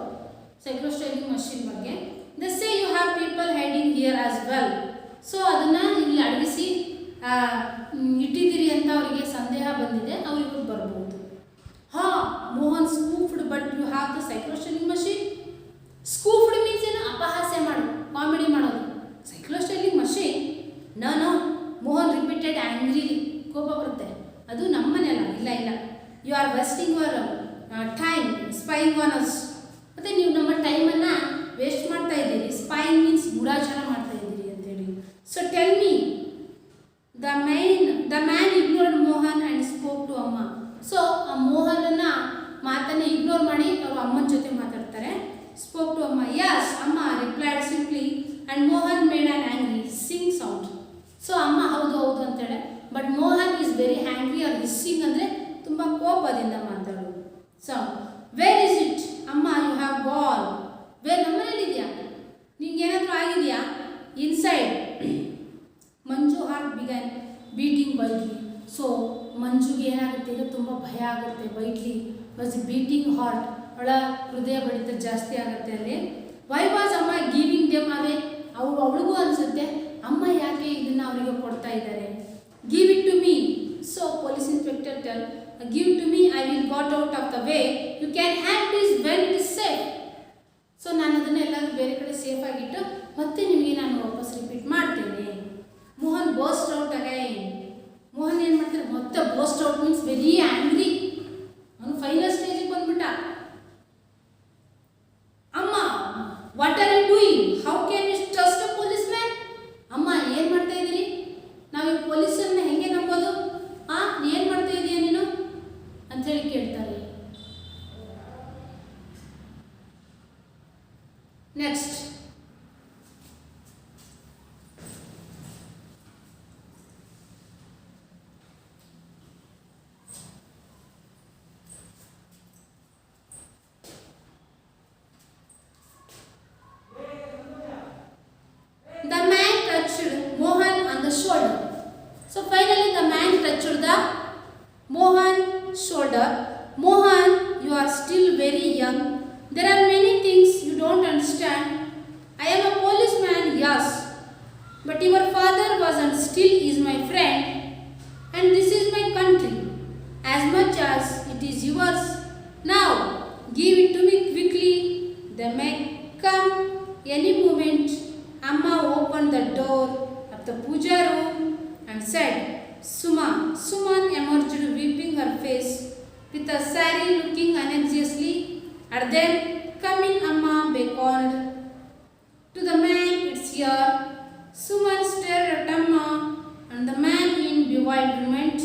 ಸೈಕ್ಲೋಸ್ಟೈಲಿಂಗ್ ಮಷೀನ್ ಬಗ್ಗೆ. They say you have people hiding here as well. So ಅದನ್ನು ಇಲ್ಲಿ ಅಡಗಿಸಿ ಇಟ್ಟಿದ್ದೀರಿ ಅಂತ ಅವರಿಗೆ ಸಂದೇಹ ಬಂದಿದೆ, ಅವರಿಗೂ ಬರ್ಬೋದು. ಹಾಂ, Mohan scoffed, but you have the cyclostyling machine. Scoffed means ಏನು, ಅಪಹಾಸ್ಯ ಮಾಡೋದು, ಕಾಮಿಡಿ ಮಾಡೋದು. Cyclostyling machine, no Mohan repeated angrily, ಕೋಪ ಬರುತ್ತೆ. ಅದು ನಮ್ಮ ಮನೆಯಲ್ಲ, ಇಲ್ಲ, you are wasting your time spying on us. ಮತ್ತು ನೀವು ನಮ್ಮ ಟೈಮನ್ನು ವೇಸ್ಟ್ ಮಾಡ್ತಾ ಇದ್ದೀರಿ. ಸ್ಪೈಯಿಂಗ್ ಮೀನ್ಸ್ ಗೂಢಾಚಾರ ಮಾಡ್ತಾ ಇದ್ದೀರಿ ಅಂತೇಳಿ. So tell me, the man ignored Mohan and spoke to ಅಮ್ಮ. ಸೊ ಆ ಮೋಹನನ್ನು ಮಾತನ್ನು ಇಗ್ನೋರ್ ಮಾಡಿ ಅವರು ಅಮ್ಮನ ಜೊತೆ ಮಾತಾಡ್ತಾರೆ. ಸ್ಪೋಕ್ ಟು ಅಮ್ಮ, ಯಸ್ ಅಮ್ಮ replied simply and Mohan made an angry sing sound. So ಅಮ್ಮ ಹೌದು ಅಂತೇಳಿ, but Mohan is very angry or hissing ಅಂದರೆ ತುಂಬ ಕೋಪದಿಂದ ಮಾತಾಡೋದು. ಸೊ ವೇರ್ ಇಸ್ ಇಟ್ ಅಮ್ಮ, ಯು ಹ್ಯಾವ್ ಗಾನ್. ವೇರ್, ನಮ್ಮನೇಲಿದೆಯಾ, ನಿಂಗೆ ಏನಾದರೂ ಆಗಿದೆಯಾ? Inside. Manju heart begun beating wildly. So ಮಂಜುಗೆ ಏನಾಗುತ್ತೆ, ಈಗ ತುಂಬ ಭಯ ಆಗುತ್ತೆ. ವೈಟ್ಲಿ ವಾಸ್ ಬೀಟಿಂಗ್ ಹಾರ್ಟ್, ಅವಳ ಹೃದಯ ಬಡಿತ ಜಾಸ್ತಿ ಆಗುತ್ತೆ ಅಲ್ಲಿ. ವೈ ವಾಸ್ ಅಮ್ಮ ಗಿವಿಂಗ್ ದೆಮ್ ಅವೇ. ಅವಳಿಗೂ ಅನಿಸುತ್ತೆ, ಅಮ್ಮ ಯಾಕೆ ಇದನ್ನು ಅವರಿಗೆ ಕೊಡ್ತಾ ಇದ್ದಾರೆ. Give it to me. So police inspector tell got out of the way. You can have this when it is safe. So ನಾನು ಅದನ್ನು ಎಲ್ಲಾದರೂ ಬೇರೆ ಕಡೆ ಸೇಫ್ ಆಗಿಟ್ಟು ಮತ್ತೆ ನಿಮಗೆ ನಾನು ವಾಪಸ್ ರಿಪೀಟ್ ಮಾಡ್ತೇನೆ. Mohan burst out again. Mohan ಏನು ಮಾಡ್ತಾರೆ ಮತ್ತೆ burst out means very angry. ಅವನು ಫೈನಲ್ ಸ್ಟೇಜಿಗೆ ಬಂದ್ಬಿಟ್ಟ. ಅಮ್ಮ what are you doing? How can you trust a police man? ಅಮ್ಮ ಏನು ಮಾಡ್ತಾ ಇದ್ದೀರಿ? ನಾವು ಈ ಪೊಲೀಸರನ್ನ ಹೆಂಗೆ ನಂಬೋದು? ಏನು ಮಾಡ್ತಾ ಇದೀಯ ನೀನು ಅಂಥೇಳಿ ಕೇಳ್ತಾರೆ. Next the man touched Mohan on the shoulder. So finally the man touched the Mohan shoulder. Mohan, you are still very young. There are many things you don't understand. I am a policeman, yes, but your father was and still is my friend, and this is my country as much as it is yours. Now give it to me quickly. They may come any moment. Amma opened the door of the puja room and said, Suma. Suman emerged, weeping her face with a sari, looking anxiously at them. Come in, Amma beckoned. To the man, it's here. Suman stared at Amma and the man in bewilderment.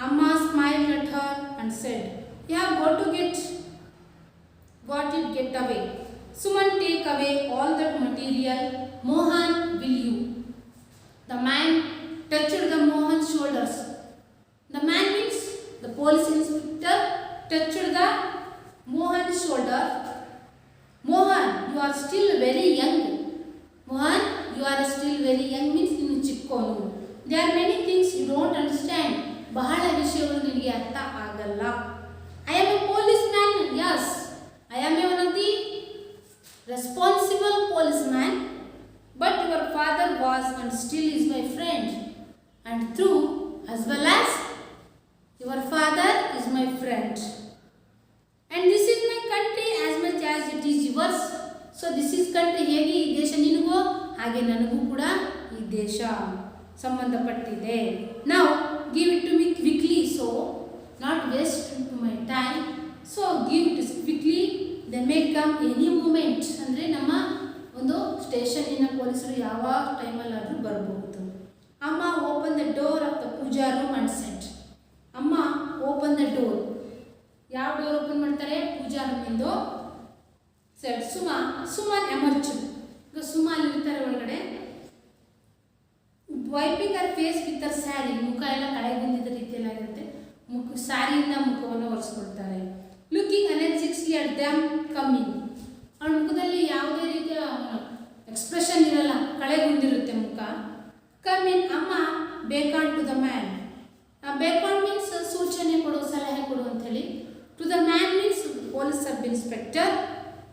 Amma smiled at her and said, you have got it, get away. Suman, take away all that material. Mohan, will you? The man touched the Mohan's shoulders. The man means the police inspector touched the Mohan's shoulder. Mohan, you are still very young. Mohan, you are still very young means ನೀನು ಚಿಕ್ಕೋನು. There are many things you don't understand. ಬಹಳ ವಿಷಯಗಳು ನಿನಗೆ ಅರ್ಥ ಆಗಲ್ಲ. I am a policeman. Yes, I am one of the responsible policeman. But your father was and still is my friend. And true, as well as your father is my friend. And this is my country as much as it is yours. So this is country. ಹೇಗೆ ಈ ದೇಶ ನಿನಗೋ ಹಾಗೆ ನನಗೂ ಕೂಡ ಈ ದೇಶ ಸಂಬಂಧಪಟ್ಟಿದೆ. Now give it to me quickly, so not waste my time. So give it quickly. They may come any moment. ಅಂದರೆ ನಮ್ಮ ಒಂದು ಸ್ಟೇಷನ್ನಿನ ಪೊಲೀಸರು ಯಾವ ಟೈಮಲ್ಲಾದರೂ ಬರಬಹುದು. Amma open the door of the puja room and said. Amma open the door. ಯಾವ door open ಮಾಡ್ತಾರೆ? ಪೂಜಾ ರೂಮಿಂದು. Said Suman emerge. ಈಗ ಸುಮಾ ಅಲ್ಲಿ ಇರ್ತಾರೆ ಒಳಗಡೆ. Wiping our face with our sari. ಮುಖ ಎಲ್ಲ ಕಳೆಗೆ ಬಂದಿದ್ದ ರೀತಿಯಲ್ಲಿ ಆಗಿರುತ್ತೆ. ಸ್ಯಾರಿಯಿಂದ ಮುಖವನ್ನು ಒರೆಸ್ಕೊಳ್ತಾರೆ. Looking anxiously at the man coming. ಅವಳ ಮುಖದಲ್ಲಿ ಯಾವುದೇ ರೀತಿಯ ಎಕ್ಸ್ಪ್ರೆಷನ್ ಇರಲ್ಲ, ಕಳೆಗುಂದಿರುತ್ತೆ ಮುಖ. Come in. Amma beckon to the man. Beckon means ಸೂಚನೆ ಕೊಡು, ಸಲಹೆ ಕೊಡು ಅಂಥೇಳಿ. To the man means police sub inspector.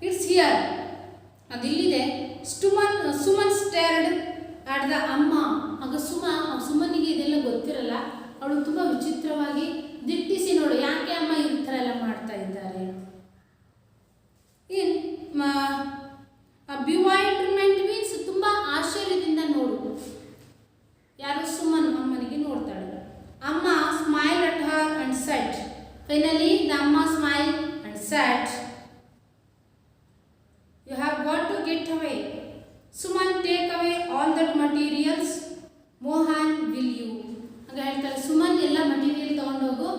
It's here, ಅದಿಲ್ಲಿದೆ. Suman stared at the Amma. ಆಗ ಸುಮನಿಗೆ ಇದೆಲ್ಲ ಗೊತ್ತಿರಲ್ಲ. ಅವಳು ತುಂಬ ವಿಚಿತ್ರವಾಗಿ ದಿಟ್ಟಿಸಿ ನೋಡು, ಯಾಕೆ ಅಮ್ಮ ಈ ಥರ ಎಲ್ಲ ಮಾಡ್ತಾ ಇದ್ದಾರೆ. ಇನ್ ಬಿವೈಲ್ಡರ್ಮೆಂಟ್ ಮೀನ್ಸ್ ತುಂಬ ಆಶ್ಚರ್ಯದಿಂದ ನೋಡು. ಯಾರು? ಸುಮನ್ ಅಮ್ಮನಿಗೆ ನೋಡ್ತಾಳೆ. Amma smile at her and said. Finally the Amma smile and said, you have got to get away. Suman take away all that materials. Mohan will you. ಆಗ ಹೇಳ್ತಾರೆ ಸುಮನ್ ಎಲ್ಲ ಮಟೀರಿಯಲ್ ತಗೊಂಡೋಗು.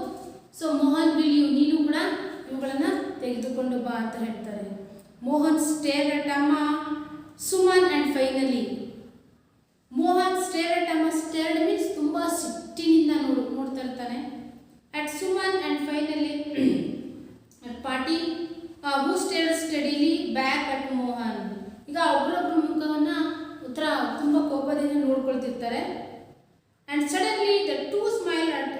ಸೊ ಮೋಹನ್ ವಿಲ್ ಯು, ನೀನು ಕೂಡ ಇವುಗಳನ್ನು ತೆಗೆದುಕೊಂಡು ಬಾ ಅಂತ ಹೇಳ್ತಾರೆ. Mohan stare at Amma, Suman and finally Mohan stare at Amma. Stared means ತುಂಬ ಸಿಟ್ಟಿನಿಂದ ನೋಡ್ತಾ ಇರ್ತಾನೆ. At Suman and finally at party who stare steadily back at Mohan. ಈಗ ಒಬ್ಬರೊಬ್ಬರ ಮುಖವನ್ನು ಉತ್ತರ ತುಂಬ ಕೋಪದಿಂದ ನೋಡ್ಕೊಳ್ತಿರ್ತಾರೆ. And suddenly the two smile at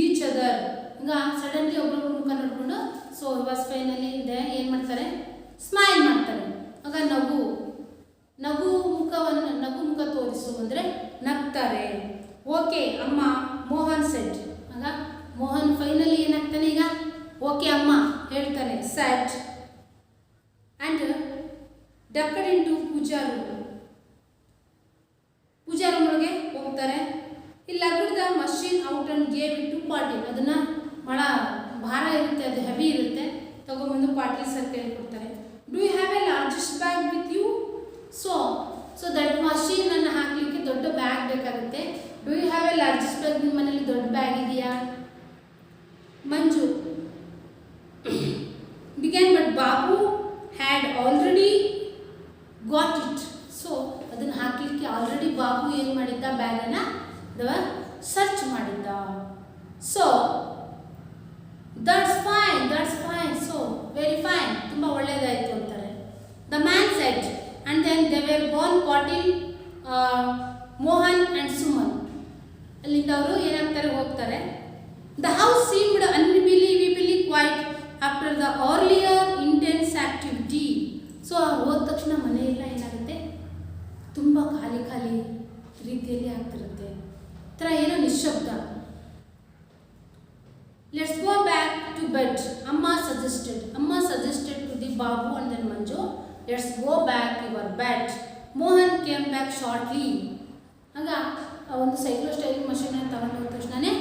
each other. ಈಗ ಸಡನ್ಲಿ ಒಬ್ಬರೊಬ್ಬರ ಮುಖ ನೋಡಿಕೊಂಡು ಸೊ ವಾಸ್ ಫೈನಲಿ ಏನು ಮಾಡ್ತಾರೆ? ಸ್ಮೈಲ್ ಮಾಡ್ತಾರೆ. ಆಗ ನಗು ಮುಖ ತೋರಿಸು ಅಂದರೆ ನಗ್ತಾರೆ. ಓಕೆ ಅಮ್ಮ, ಮೋಹನ್ ಸೆಟ್. ಆಗ ಮೋಹನ್ ಫೈನಲಿ ಏನಾಗ್ತಾನೆ? ಈಗ ಓಕೆ ಪಾಟೀಲ್, ಅದನ್ನು ಭಾಳ ಭಾರ ಇರುತ್ತೆ, ಅದು ಹೆವಿ ಇರುತ್ತೆ, ತಗೊಂಬಂದು ಪಾಟೀಲ್ ಸರ್ ಕೈಲಿ ಕೊಡ್ತಾರೆ. Do you have a largest bag with you? So that ಮಷೀನನ್ನು ಹಾಕಲಿಕ್ಕೆ ದೊಡ್ಡ ಬ್ಯಾಗ್ ಬೇಕಾಗುತ್ತೆ. Do you have a largest bag? ನಿಮ್ಮ ಮನೇಲಿ ದೊಡ್ಡ ಬ್ಯಾಗ್ ಇದೆಯಾ? Manju began, but Babu had already got it. So ಅದನ್ನು ಹಾಕಲಿಕ್ಕೆ ಆಲ್ರೆಡಿ ಬಾಬು ಏನು ಮಾಡಿದ್ದ, ಬ್ಯಾಗನ್ನು ಸರ್ಚ್ ಮಾಡಿದ್ದ. So that's fine, so very fine, ತುಂಬ ಒಳ್ಳೆಯದಾಯಿತು ಅಂತಾರೆ. The man said, and then they were gone Patil, Mohan and Suman. ಅಲ್ಲಿಂದ ಅವರು ಏನಾಗ್ತಾರೆ, ಹೋಗ್ತಾರೆ. The house seemed unbelievably quiet after the earlier intense activity. So ಅವ್ರು ಹೋದ ತಕ್ಷಣ ಮನೆಯೆಲ್ಲ ಏನಾಗುತ್ತೆ, ತುಂಬ ಖಾಲಿ ಖಾಲಿ ರೀತಿಯಲ್ಲಿ ಆಗ್ತಿರುತ್ತೆ, ಥರ ಏನೋ ನಿಶ್ಶಬ್ದ. Let's go back to bed, Amma suggested to the Babu and then Manju. Let's go back your bed. Mohan came back shortly. ಆಗ ಆ ಒಂದು ಸೈಕ್ಲೋ ಸ್ಟೈಲಿಂಗ್ ಮಷೀನ್ ತಗೊಂಡು ಹೋದ ತಕ್ಷಣವೇ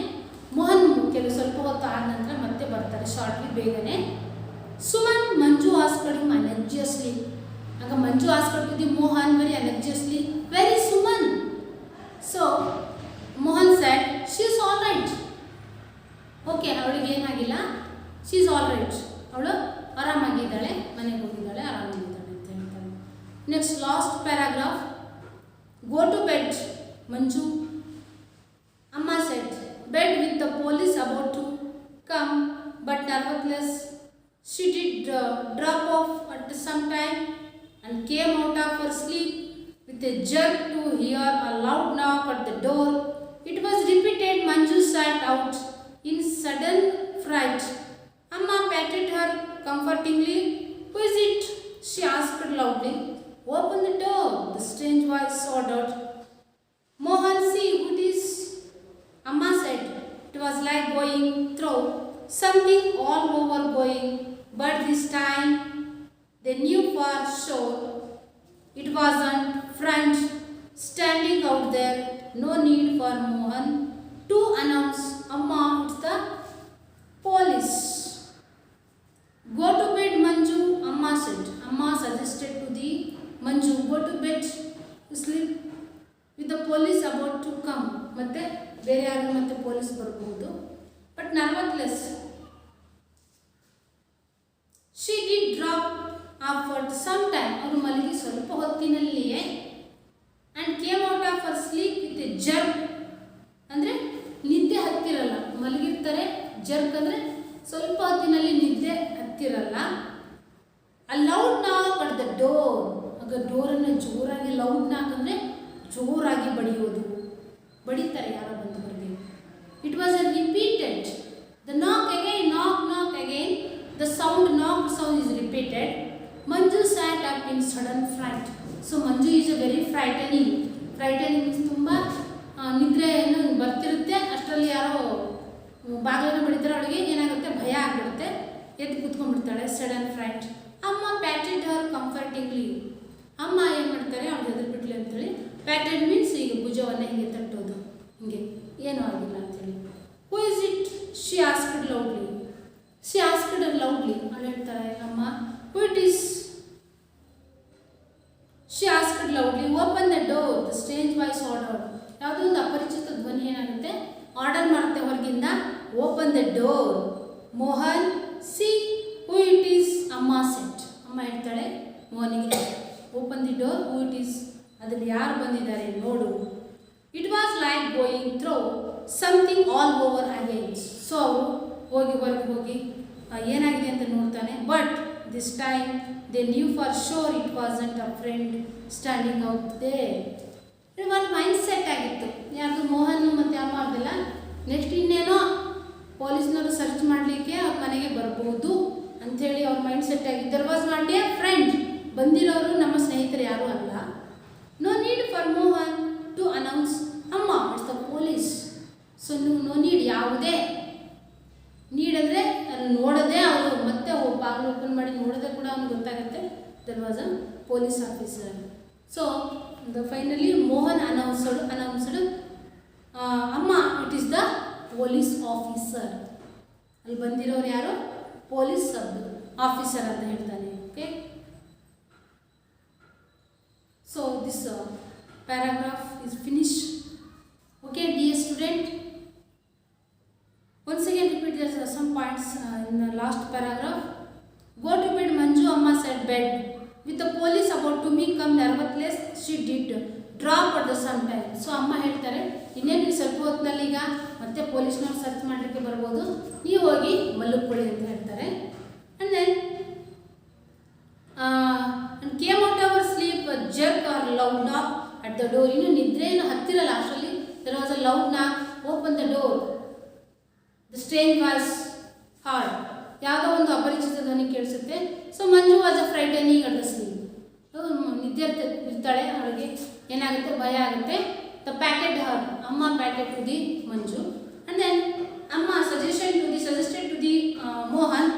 ಮೋಹನ್ ಕೆಲವು ಸ್ವಲ್ಪ ಹೊತ್ತು ಆದ ನಂತರ ಮತ್ತೆ ಬರ್ತಾರೆ, ಶಾರ್ಟ್ಲಿ, ಬೇಗನೆ. Suman, Manju asked him anxiously. ಆಗ Manju asked to the Mohan very anxiously, very Suman. So Mohan said, she is all right. Okay, ಅವಳಿಗೆ ಏನಾಗಿಲ್ಲ, ಶಿ ಇಸ್ ಆಲ್ ರೈಟ್, ಅವಳು ಆರಾಮಾಗಿದ್ದಾಳೆ, ಮನೆಗೆ ಹೋಗಿದ್ದಾಳೆ, ಆರಾಮಾಗಿದ್ದಾಳೆ ಅಂತ ಹೇಳ್ತಾಳೆ. Next last paragraph. Go to bed Manju. Amma said, bed with the police about to come, but nervousness she did drop off at some time and came out of her sleep with a jerk to hear a loud knock at the door. It was repeated. Manju sat out in sudden fright. Amma patted her comfortingly. Who is it? She asked loudly. Open the door, the strange voice ordered. Mohan, see who it is. Amma said. It was like going through something all over going, but this time they knew for sure it wasn't friend standing out there. No need for Mohan to announce, Amma, it's the police. Go to bed, Manju, Amma said. Amma suggested to the Manju, go to bed, sleep with the police about to come. ಮತ್ತೆ ಬೇರೆ ಯಾರು ಮತ್ತೆ police ಬರಬಹುದು, but nervousness she did drop off at some time. ಅವರು ಮಲಗಿ ಸ್ವಲ್ಪ ಹೊತ್ತಿನಲ್ಲಿಯೇ and came out of her sleep with a jerk. ಅಂದರೆ ನಿದ್ದೆ ಹತ್ತಿರಲ್ಲ, ಮಲಗಿರ್ತಾರೆ, ಜರ್ಕ್ ಅಂದರೆ ಸ್ವಲ್ಪ ಹೊತ್ತಿನಲ್ಲಿ ನಿದ್ದೆ ಹತ್ತಿರಲ್ಲ. a loud knock at the door. ಆಗ ಡೋರನ್ನು ಜೋರಾಗಿ, ಲೌಡ್ ನಾಕ್ ಅಂದರೆ ಜೋರಾಗಿ ಬಡಿತಾರೆ ಯಾರೋ ಬಂದು ಬರಬೇಕು. It was a repeated. The knock again, knock again. The knock sound is repeated. Manju sat up in sudden fright. So Manju is a very frightening means ತುಂಬ ನಿದ್ರೆ ಏನು ಬರ್ತಿರುತ್ತೆ, ಅಷ್ಟರಲ್ಲಿ ಯಾರೋ ಬಾಗಿಲನ್ನು ಬಡಿತಾರೆ, ಅವಳಿಗೆ ಏನಾಗುತ್ತೆ, ಭಯ ಆಗಿಬಿಡುತ್ತೆ, ಎದ್ದು ಕೂತ್ಕೊಂಡ್ಬಿಡ್ತಾಳೆ, ಸಡನ್ ಫ್ರೈಟ್. ಅಮ್ಮ ಪ್ಯಾಟೆಡ್ ಹರ್ ಕಂಫರ್ಟಿಂಗ್ಲಿ. ಅಮ್ಮ ಏನು ಮಾಡ್ತಾರೆ, ಅವಳು ಹೆದರ್ಬಿಟ್ಲಿ ಅಂತೇಳಿ, ಪ್ಯಾಟೆಡ್ ಮೀನ್ಸ್ ಈಗ ಭುಜವನ್ನು ಹಿಂಗೆ ತಟ್ಟೋದು, ಹಿಂಗೆ ಏನೂ ಆಗಿಲ್ಲ ಅಂತೇಳಿ. Who is it? She asked loudly. ಅವಳು ಹೇಳ್ತಾಳೆ, Amma, who it is? She asked loudly. Open the door, the strange voice order. ಯಾವುದೋ ಒಂದು ಅಪರಿಚಿತ ಧ್ವನಿ ಏನಾಗುತ್ತೆ, ಆರ್ಡರ್ ಮಾಡುತ್ತೆ ಹೊರಗಿಂದ. Open the door Mohan, see who it is, Amma said. Amma ಹೇಳ್ತಾಳೆ ಮೋಹನಿಗೆ, open the door, who it is, ಅದ್ರಲ್ಲಿ ಯಾರು ಬಂದಿದ್ದಾರೆ ನೋಡು. It was like going through something all over again. So ಅವರು ಹೊರಗೆ ಹೋಗಿ ಏನಾಗಿದೆ ಅಂತ ನೋಡ್ತಾನೆ. But this time they knew for sure it wasn't a friend standing out there. ಒಂದು ಮೈಂಡ್ ಸೆಟ್ ಆಗಿತ್ತು ಯಾರ್ದು, ಮೋಹನ್ ಮತ್ತು ಅಮ್ಮ ಅವ್ರದ್ದೆಲ್ಲ. ನೆಕ್ಸ್ಟ್ ಇನ್ನೇನೋ ಪೊಲೀಸ್ನವರು ಸರ್ಚ್ ಮಾಡಲಿಕ್ಕೆ ಅವ್ರ ಮನೆಗೆ ಬರ್ಬೋದು ಅಂಥೇಳಿ ಅವ್ರ ಮೈಂಡ್ ಸೆಟ್ ಆಗಿತ್ತು. There was not a friend. ಬಂದಿರೋರು ನಮ್ಮ ಸ್ನೇಹಿತರು ಯಾರೂ ಅಲ್ಲ. No need for Mohan to announce, Amma it's the police. So no need, ಯಾವುದೇ ನೀಡ್ ಅಂದರೆ ಅದನ್ನು ನೋಡೋದೇ, ಅವರು ಮತ್ತೆ ಬಾಗಿಲು ಓಪನ್ ಮಾಡಿ ನೋಡೋದೇ ಕೂಡ ಅವ್ನಿಗೆ ಗೊತ್ತಾಗುತ್ತೆ there was a police officer. So finally Mohan announced, Amma it is the police officer. ಅಲ್ಲಿ ಬಂದಿರೋರು ಯಾರು? ಪೊಲೀಸ್ ಆಫೀಸರ್ ಅಂತ ಹೇಳ್ತಾನೆ. Okay, so this paragraph is finished. Okay, dear student, once again repeat some points in the last paragraph. Go to bed, Manju, Amma said. Bed. With the police about to me come nervousness, she did drop at the some time. So ಅಮ್ಮ ಹೇಳ್ತಾರೆ, ಇನ್ನೇನು ಸ್ವಲ್ಪ ಹೊತ್ತಿನಲ್ಲಿ ಈಗ ಮತ್ತೆ ಪೊಲೀಸ್ನವ್ರು search ಮಾಡಲಿಕ್ಕೆ ಬರ್ಬೋದು, ನೀವು ಹೋಗಿ ಮಲಗಿಕೊಳ್ಳಿ ಅಂತ ಹೇಳ್ತಾರೆ. and then and came out of her sleep, a jerk or loud knock at the door. ಇನ್ನು ನಿದ್ರೇನು ಹತ್ತಿರಲ್ಲ ಅಷ್ಟರಲ್ಲಿ. there was a loud knock. Open the door. The strange voice heard. ಯಾವುದೋ ಒಂದು ಅಪರಿಚಿತ ಧ್ವನಿ ಕೇಳಿಸುತ್ತೆ. So Manju was a frightening at the sleep. ನಿದ್ದೆ ಇರ್ತಾಳೆ, ಅವಳಿಗೆ ಏನಾಗುತ್ತೆ, ಭಯ ಆಗುತ್ತೆ. The packet her, Amma packet to the Manju. And then Amma suggested to the Mohan,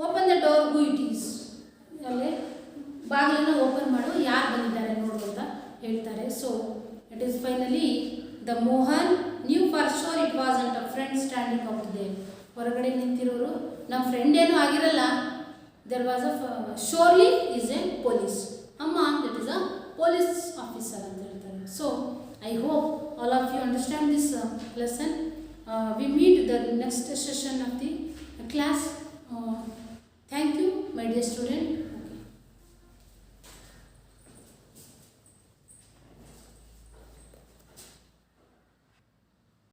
open the door, who it is. ಅಲ್ಲೇ ಬಾಗಿಲನ್ನು ಓಪನ್ ಮಾಡು, ಯಾರು ಬಂದಿದ್ದಾರೆ ನೋಡು ಅಂತ ಹೇಳ್ತಾರೆ. So it is finally the Mohan knew for sure it was not a friend standing out there. ಹೊರಗಡೆ ನಿಂತಿರೋರು ನಮ್ಮ ಫ್ರೆಂಡ್ ಏನೂ ಆಗಿರಲ್ಲ. There was a surely is a police. Amma that is a police officer ಅಂತ ಹೇಳ್ತಾರೆ. So I hope all of you understand this lesson. We meet the next session of the class. Thank you my dear student.